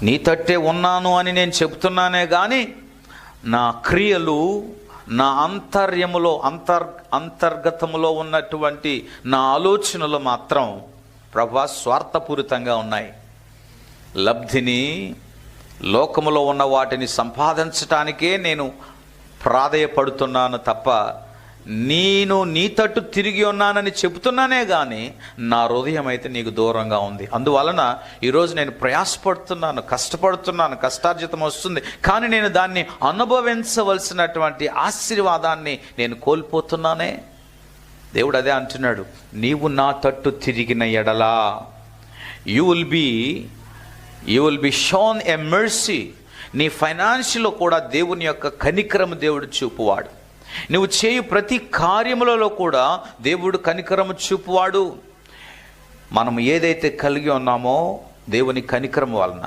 నీ తట్టే ఉన్నాను అని నేను చెప్తున్నానే కానీ నా క్రియలు, నా అంతర్గతములో ఉన్నటువంటి నా ఆలోచనలు మాత్రం ప్రభా స్వార్థపూరితంగా ఉన్నాయి. లబ్ధిని, లోకములో ఉన్న వాటిని సంపాదించటానికే నేను ప్రాధేయపడుతున్నాను తప్ప నేను నీ తట్టు తిరిగి ఉన్నానని చెబుతున్నానే కానీ నా హృదయం అయితే నీకు దూరంగా ఉంది. అందువలన ఈరోజు నేను ప్రయాసపడుతున్నాను, కష్టపడుతున్నాను, కష్టార్జితం వస్తుంది, కానీ నేను దాన్ని అనుభవించవలసినటువంటి ఆశీర్వాదాన్ని నేను కోల్పోతున్నానే. దేవుడు అదే అంటున్నాడు, నీవు నా తట్టు తిరిగిన ఎడలా you will be shown a mercy. నీ ఫైనాన్షియల్లో కూడా దేవుని యొక్క కనికరము దేవుడు చూపువాడు. నువ్వు చేయు ప్రతి కార్యములలో కూడా దేవుడు కనికరము చూపువాడు. మనం ఏదైతే కలిగి ఉన్నామో దేవుని కనికరము వలన